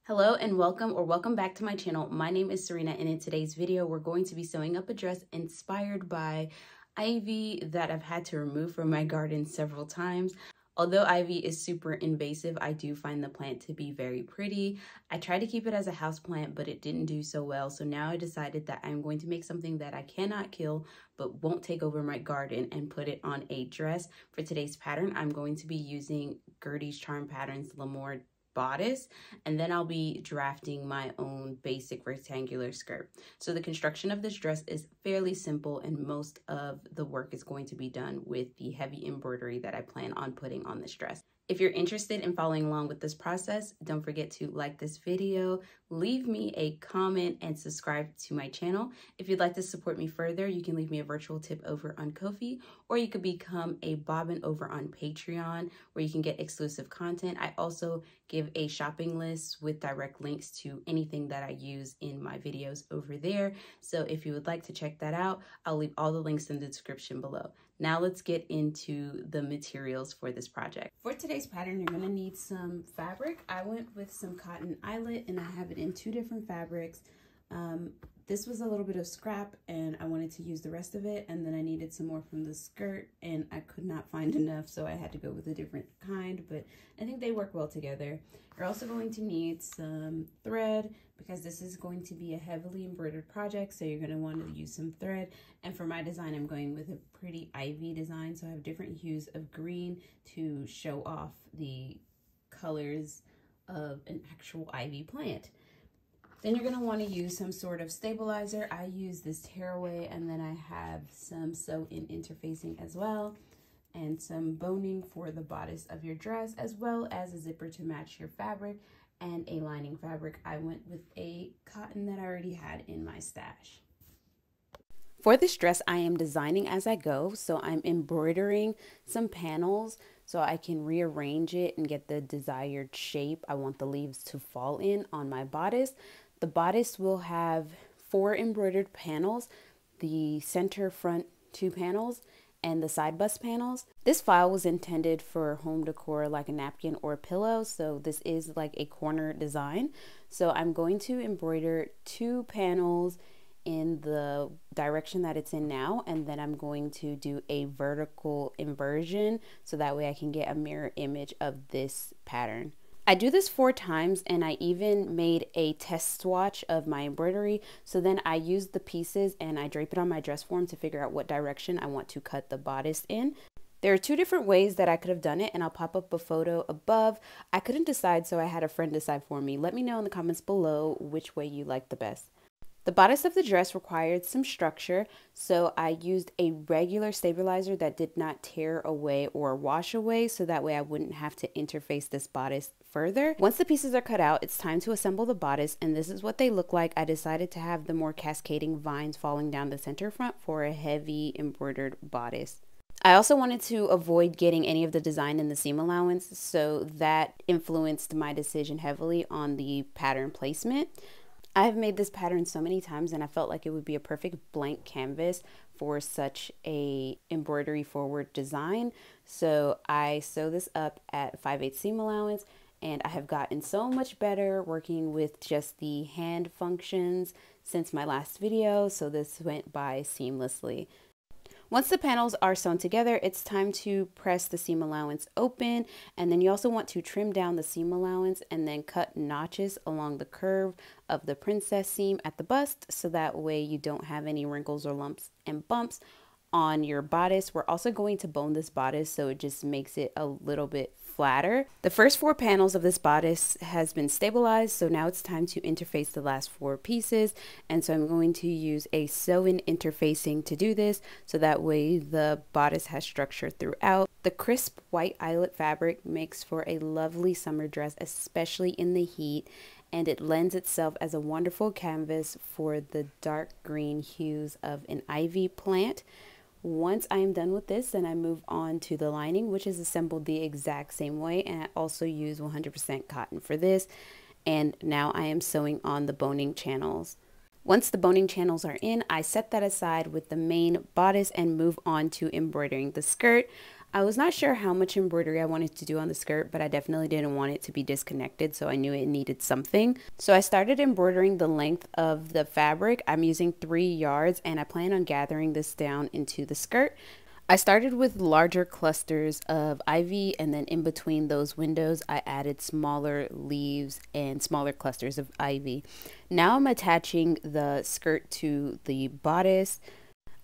Hello and welcome back to my channel. My name is Serena, and in today's video we're going to be sewing up a dress inspired by ivy that I've had to remove from my garden several times. Although ivy is super invasive, I do find the plant to be very pretty. I tried to keep it as a house plant, but it didn't do so well. So now I decided that I'm going to make something that I cannot kill but won't take over my garden and put it on a dress. For today's pattern, I'm going to be using Gertie's Charm Patterns L'Amour bodice, and then I'll be drafting my own basic rectangular skirt. So the construction of this dress is fairly simple, and most of the work is going to be done with the heavy embroidery that I plan on putting on this dress. If you're interested in following along with this process, don't forget to like this video, leave me a comment, and subscribe to my channel. If you'd like to support me further, you can leave me a virtual tip over on Ko-fi, or you could become a bobbin over on Patreon, where you can get exclusive content. I also give a shopping list with direct links to anything that I use in my videos over there. So if you would like to check that out, I'll leave all the links in the description below. Now let's get into the materials for this project. For today's pattern, you're gonna need some fabric. I went with some cotton eyelet, and I have it in two different fabrics. This was a little bit of scrap, and I wanted to use the rest of it, and then I needed some more from the skirt, and I could not find enough, so I had to go with a different kind, but I think they work well together. You're also going to need some thread, because this is going to be a heavily embroidered project, so you're going to want to use some thread. And for my design, I'm going with a pretty ivy design, so I have different hues of green to show off the colors of an actual ivy plant. Then you're going to want to use some sort of stabilizer. I use this tearaway, and then I have some sew-in interfacing as well, and some boning for the bodice of your dress, as well as a zipper to match your fabric and a lining fabric. I went with a cotton that I already had in my stash. For this dress, I am designing as I go, so I'm embroidering some panels so I can rearrange it and get the desired shape I want the leaves to fall in on my bodice. The bodice will have 4 embroidered panels, the center front 2 panels, and the side bust panels. This file was intended for home decor like a napkin or a pillow, so this is like a corner design. So I'm going to embroider 2 panels in the direction that it's in now, and then I'm going to do a vertical inversion so that way I can get a mirror image of this pattern. I do this 4 times, and I even made a test swatch of my embroidery. So then I use the pieces and I drape it on my dress form to figure out what direction I want to cut the bodice in. There are 2 different ways that I could have done it, and I'll pop up a photo above. I couldn't decide, so I had a friend decide for me. Let me know in the comments below which way you like the best. The bodice of the dress required some structure, so I used a regular stabilizer that did not tear away or wash away, so that way I wouldn't have to interface this bodice further. Once the pieces are cut out, it's time to assemble the bodice, and this is what they look like. I decided to have the more cascading vines falling down the center front for a heavy embroidered bodice. I also wanted to avoid getting any of the design in the seam allowance, so that influenced my decision heavily on the pattern placement. I have made this pattern so many times, and I felt like it would be a perfect blank canvas for such a embroidery forward design. So I sew this up at 5/8 seam allowance, and I have gotten so much better working with just the hand functions since my last video, so this went by seamlessly. Once the panels are sewn together, it's time to press the seam allowance open, and then you also want to trim down the seam allowance and then cut notches along the curve of the princess seam at the bust, so that way you don't have any wrinkles or lumps and bumps on your bodice. We're also going to bone this bodice, so it just makes it a little bit flatter. The first 4 panels of this bodice has been stabilized, so now it's time to interface the last 4 pieces, and so I'm going to use a sew-in interfacing to do this, so that way the bodice has structure throughout. The crisp white eyelet fabric makes for a lovely summer dress, especially in the heat, and it lends itself as a wonderful canvas for the dark green hues of an ivy plant. Once I am done with this, then I move on to the lining, which is assembled the exact same way, and I also use 100% cotton for this. And now I am sewing on the boning channels. Once the boning channels are in, I set that aside with the main bodice and move on to embroidering the skirt. I was not sure how much embroidery I wanted to do on the skirt, but I definitely didn't want it to be disconnected, so I knew it needed something. So I started embroidering the length of the fabric. I'm using 3 yards, and I plan on gathering this down into the skirt. I started with larger clusters of ivy, and then in between those windows I added smaller leaves and smaller clusters of ivy. Now I'm attaching the skirt to the bodice.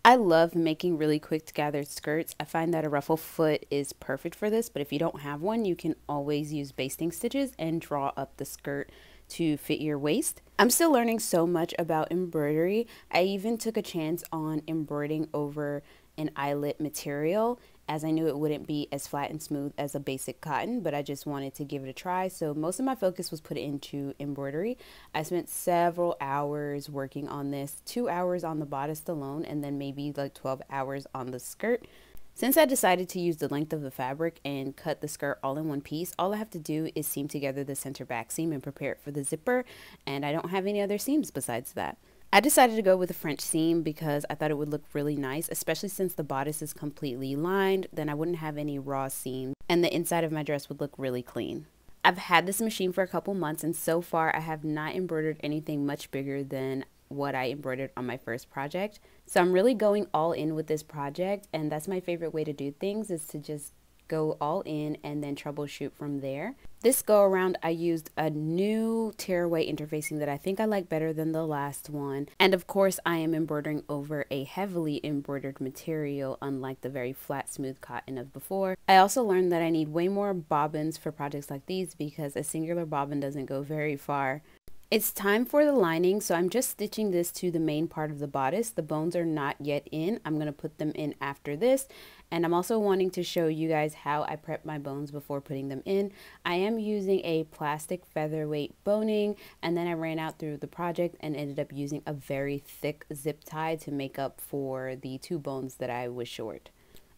I love making really quick gathered skirts. I find that a ruffle foot is perfect for this, but if you don't have one, you can always use basting stitches and draw up the skirt to fit your waist. I'm still learning so much about embroidery. I even took a chance on embroidering over an eyelet material, as I knew it wouldn't be as flat and smooth as a basic cotton, but I just wanted to give it a try. So most of my focus was put into embroidery. I spent several hours working on this, 2 hours on the bodice alone, and then maybe like 12 hours on the skirt. Since I decided to use the length of the fabric and cut the skirt all in one piece, all I have to do is seam together the center back seam and prepare it for the zipper, and I don't have any other seams besides that. I decided to go with a French seam because I thought it would look really nice, especially since the bodice is completely lined. Then I wouldn't have any raw seams and the inside of my dress would look really clean. I've had this machine for a couple months, and so far I have not embroidered anything much bigger than what I embroidered on my first project. So I'm really going all in with this project, and that's my favorite way to do things, is to just go all in and then troubleshoot from there. This go around I used a new tearaway interfacing that I think I like better than the last one, and of course I am embroidering over a heavily embroidered material, unlike the very flat smooth cotton of before. I also learned that I need way more bobbins for projects like these because a singular bobbin doesn't go very far. It's time for the lining, so I'm just stitching this to the main part of the bodice. The bones are not yet in. I'm going to put them in after this, and I'm also wanting to show you guys how I prep my bones before putting them in. I am using a plastic featherweight boning, and then I ran out through the project and ended up using a very thick zip tie to make up for the 2 bones that I was short.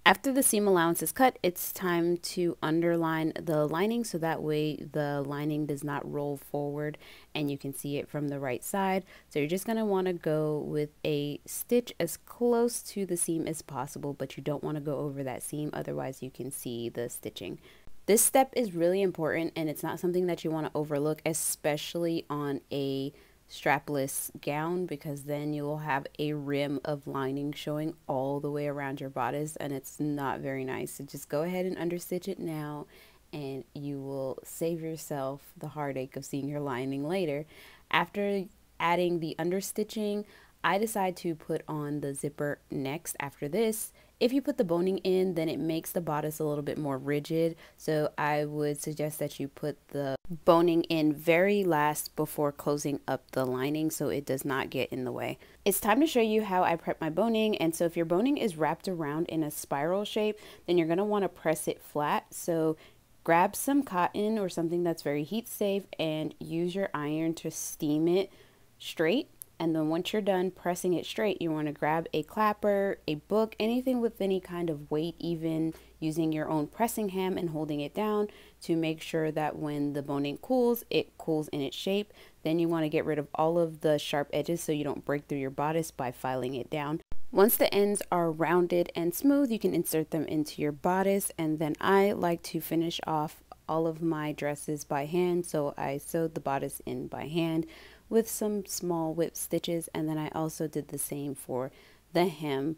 After the seam allowance is cut, it's time to underline the lining so that way the lining does not roll forward and you can see it from the right side. So you're just going to want to go with a stitch as close to the seam as possible, but you don't want to go over that seam, otherwise you can see the stitching. This step is really important, and it's not something that you want to overlook, especially on a strapless gown, because then you will have a rim of lining showing all the way around your bodice, and it's not very nice. So just go ahead and understitch it now, and you will save yourself the heartache of seeing your lining later. After adding the understitching, I decide to put on the zipper next after this. If you put the boning in, then it makes the bodice a little bit more rigid, so I would suggest that you put the boning in very last before closing up the lining so it does not get in the way. It's time to show you how I prep my boning, and so if your boning is wrapped around in a spiral shape, then you're going to want to press it flat. So grab some cotton or something that's very heat safe and use your iron to steam it straight. And then once you're done pressing it straight, you want to grab a clapper, a book, anything with any kind of weight, even using your own pressing ham and holding it down to make sure that when the boning cools, it cools in its shape. Then you want to get rid of all of the sharp edges so you don't break through your bodice by filing it down. Once the ends are rounded and smooth, you can insert them into your bodice, and then I like to finish off all of my dresses by hand, so I sewed the bodice in by hand with some small whip stitches, and then I also did the same for the hem.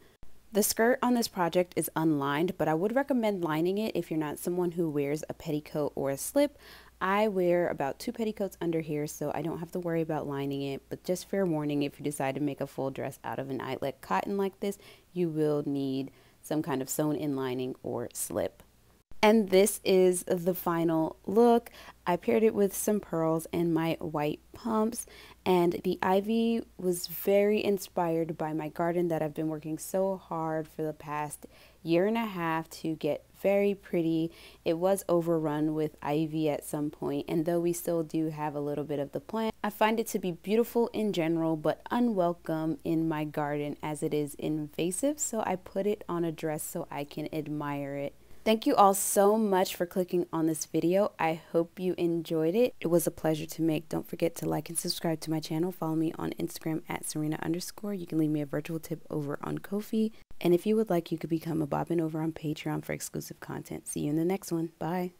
The skirt on this project is unlined, but I would recommend lining it if you're not someone who wears a petticoat or a slip. I wear about 2 petticoats under here, so I don't have to worry about lining it, but just fair warning, if you decide to make a full dress out of an eyelet cotton like this, you will need some kind of sewn in lining or slip. And this is the final look. I paired it with some pearls and my white pumps, and the ivy was very inspired by my garden that I've been working so hard for the past 1.5 years to get very pretty. It was overrun with ivy at some point, and though we still do have a little bit of the plant, I find it to be beautiful in general but unwelcome in my garden as it is invasive, so I put it on a dress so I can admire it. Thank you all so much for clicking on this video. I hope you enjoyed it. It was a pleasure to make. Don't forget to like and subscribe to my channel. Follow me on Instagram at SewRena_. You can leave me a virtual tip over on Ko-fi. And if you would like, you could become a bobbin over on Patreon for exclusive content. See you in the next one. Bye.